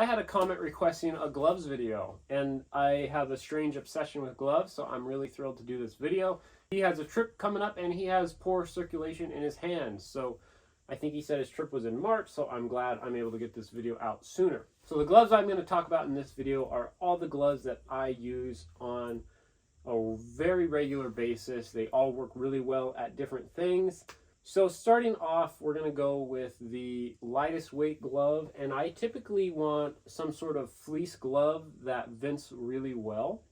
I had a comment requesting a gloves video, and I have a strange obsession with gloves, so I'm really thrilled to do this video. He has a trip coming up and he has poor circulation in his hands, so I think he said his trip was in March, so I'm glad I'm able to get this video out sooner. So the gloves I'm going to talk about in this video are all the gloves that I use on a very regular basis. They all work really well at different things. So starting off, we're going to go with the lightest weight glove, and I typically want some sort of fleece glove that vents really well.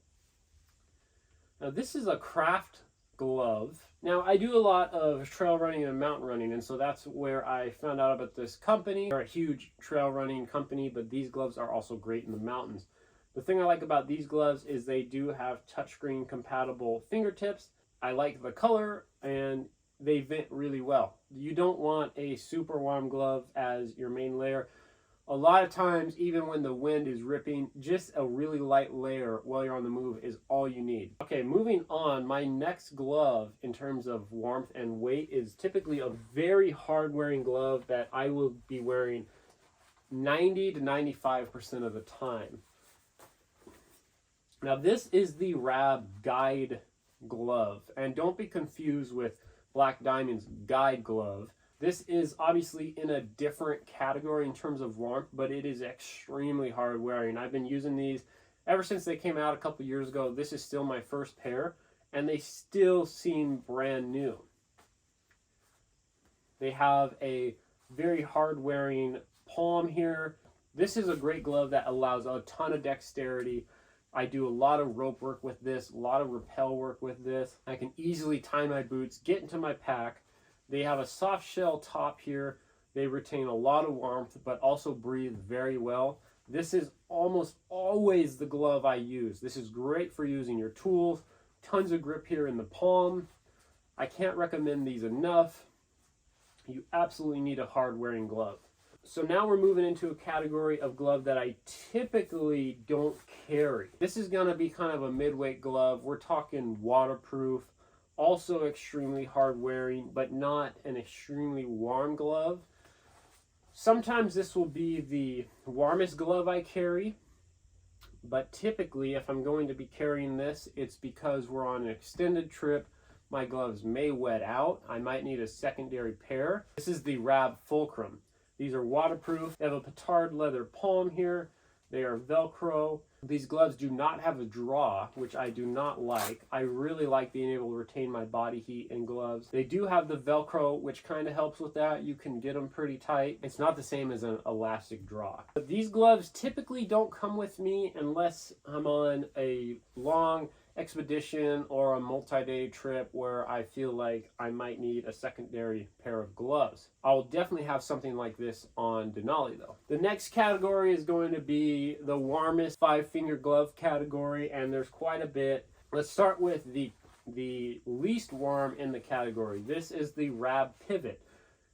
Now this is a craft glove. Now I do a lot of trail running and mountain running, and so that's where I found out about this company. They're a huge trail running company, but these gloves are also great in the mountains. The thing I like about these gloves is they do have touchscreen compatible fingertips. I like the color, and they vent really well. You don't want a super warm glove as your main layer. A lot of times, even when the wind is ripping, just a really light layer while you're on the move is all you need. Okay, moving on, my next glove in terms of warmth and weight is typically a very hard wearing glove that I will be wearing 90 to 95% of the time. Now this is the Rab Guide glove, and don't be confused with Black Diamond's Guide glove. This is obviously in a different category in terms of warmth, but it is extremely hard wearing. I've been using these ever since they came out a couple years ago. This is still my first pair, and they still seem brand new. They have a very hard wearing palm here. This is a great glove that allows a ton of dexterity. I do a lot of rope work with this, a lot of rappel work with this. I can easily tie my boots, get into my pack. They have a soft shell top here. They retain a lot of warmth, but also breathe very well. This is almost always the glove I use. This is great for using your tools. Tons of grip here in the palm. I can't recommend these enough. You absolutely need a hard wearing glove. So now we're moving into a category of glove that I typically don't carry. This is going to be kind of a mid-weight glove. We're talking waterproof, also extremely hard wearing, but not an extremely warm glove. Sometimes this will be the warmest glove I carry, but typically if I'm going to be carrying this, it's because we're on an extended trip. My gloves may wet out. I might need a secondary pair. This is the Rab Fulcrum. These are waterproof. They have a petard leather palm here. They are Velcro. These gloves do not have a draw, which I do not like. I really like being able to retain my body heat in gloves. They do have the Velcro, which kind of helps with that. You can get them pretty tight. It's not the same as an elastic draw. But these gloves typically don't come with me unless I'm on a long expedition or a multi-day trip where I feel like I might need a secondary pair of gloves. I'll definitely have something like this on Denali though. The next category is going to be the warmest 5-finger glove category, and there's quite a bit. Let's start with the least warm in the category. This is the Rab Pivot.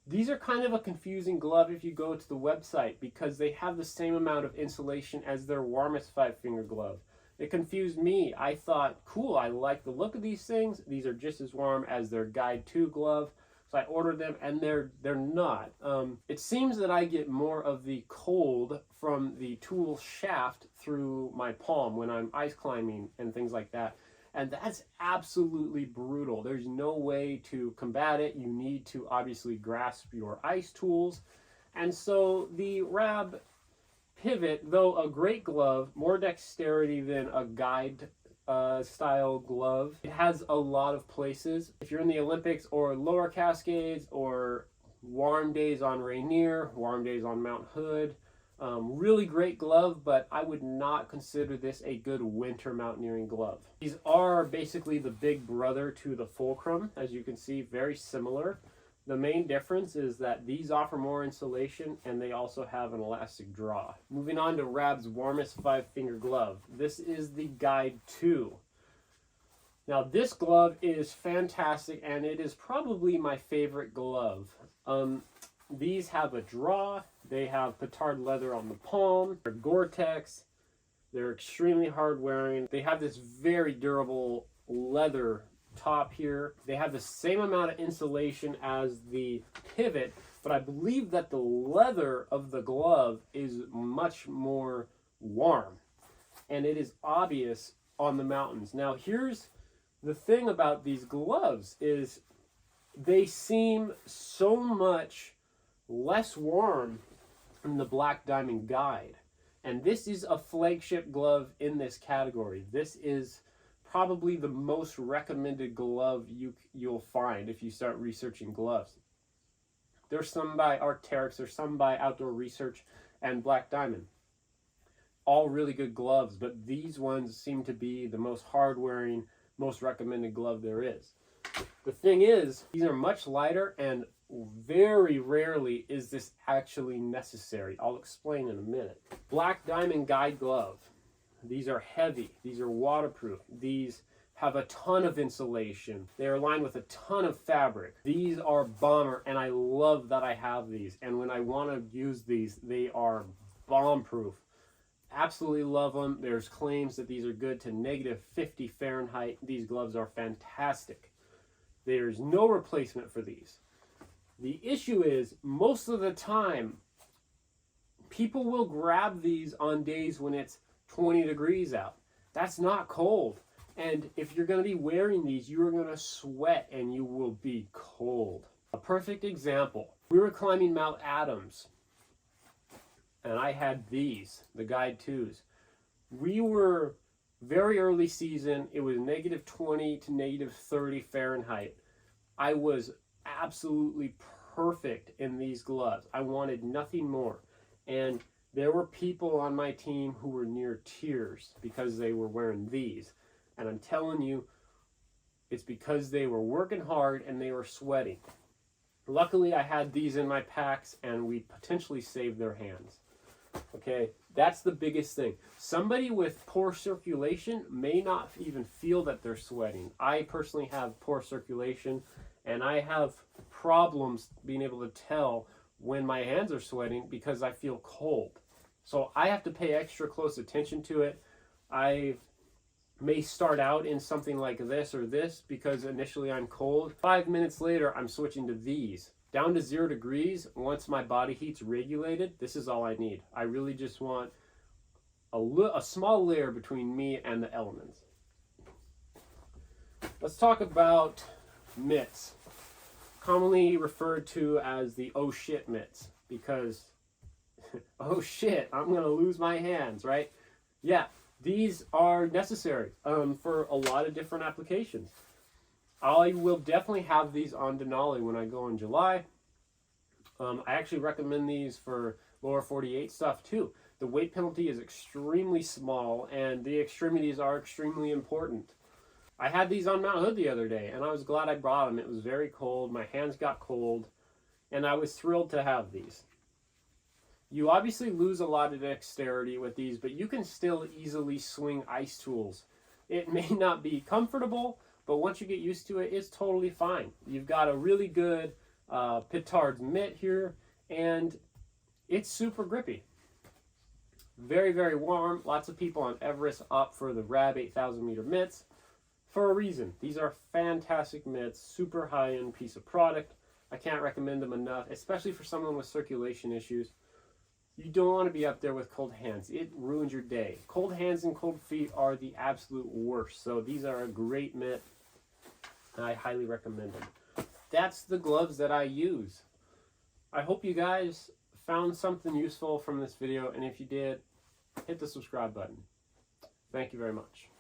These are kind of a confusing glove if you go to the website because they have the same amount of insulation as their warmest 5-finger glove. It confused me. I thought, cool, I like the look of these things. These are just as warm as their Guide 2 glove. So I ordered them, and they're not. It seems that I get more of the cold from the tool shaft through my palm when I'm ice climbing and things like that. And that's absolutely brutal. There's no way to combat it. You need to obviously grasp your ice tools. And so the Rab Pivot, though a great glove, more dexterity than a Guide style glove. It has a lot of places. If you're in the Olympics or Lower Cascades or warm days on Rainier, warm days on Mount Hood, really great glove, but I would not consider this a good winter mountaineering glove. These are basically the big brother to the Fulcrum, as you can see, very similar. The main difference is that these offer more insulation and they also have an elastic draw. Moving on to Rab's warmest 5-finger glove. This is the Guide 2. Now this glove is fantastic and it is probably my favorite glove. These have a draw, they have petard leather on the palm, they're Gore-Tex, they're extremely hard wearing, they have this very durable leather top here. They have the same amount of insulation as the Pivot, but I believe that the leather of the glove is much more warm, and it is obvious on the mountains. Now here's the thing about these gloves is they seem so much less warm than the Black Diamond Guide. And this is a flagship glove in this category. This is probably the most recommended glove you'll find if you start researching gloves. There's some by Arc'teryx, there's some by Outdoor Research and Black Diamond. All really good gloves, but these ones seem to be the most hard-wearing, most recommended glove there is. The thing is, these are much lighter, and very rarely is this actually necessary. I'll explain in a minute. Black Diamond Guide glove. These are heavy. These are waterproof. These have a ton of insulation. They are lined with a ton of fabric. These are bomber, and I love that I have these. And when I want to use these, they are bomb-proof. Absolutely love them. There's claims that these are good to -50 Fahrenheit. These gloves are fantastic. There's no replacement for these. The issue is, most of the time, people will grab these on days when it's 20 degrees out. That's not cold. And if you're going to be wearing these, you are going to sweat and you will be cold. A perfect example. We were climbing Mount Adams, and I had these, the Guide 2s. We were very early season. It was -20 to -30 Fahrenheit. I was absolutely perfect in these gloves. I wanted nothing more. And there were people on my team who were near tears because they were wearing these. And I'm telling you, it's because they were working hard and they were sweating. Luckily, I had these in my packs, and we potentially saved their hands. Okay, that's the biggest thing. Somebody with poor circulation may not even feel that they're sweating. I personally have poor circulation, and I have problems being able to tell when my hands are sweating because I feel cold. So I have to pay extra close attention to it. I may start out in something like this or this because initially I'm cold. 5 minutes later, I'm switching to these. Down to 0 degrees, once my body heat's regulated, this is all I need. I really just want a small layer between me and the elements. Let's talk about mitts. Commonly referred to as the oh shit mitts, because oh shit, I'm gonna lose my hands, right? Yeah, these are necessary for a lot of different applications. I will definitely have these on Denali when I go in July. I actually recommend these for lower 48 stuff too. The weight penalty is extremely small, and the extremities are extremely important. I had these on Mount Hood the other day, and I was glad I brought them. It was very cold, my hands got cold, and I was thrilled to have these. You obviously lose a lot of dexterity with these, but you can still easily swing ice tools. It may not be comfortable, but once you get used to it, it's totally fine. You've got a really good Petard's mitt here, and it's super grippy. Very, very warm. Lots of people on Everest opt for the Rab 8,000 meter mitts for a reason. These are fantastic mitts, super high-end piece of product. I can't recommend them enough, especially for someone with circulation issues. You don't want to be up there with cold hands. It ruins your day. Cold hands and cold feet are the absolute worst. So these are a great mitt. I highly recommend them. That's the gloves that I use. I hope you guys found something useful from this video, and if you did, hit the subscribe button. Thank you very much.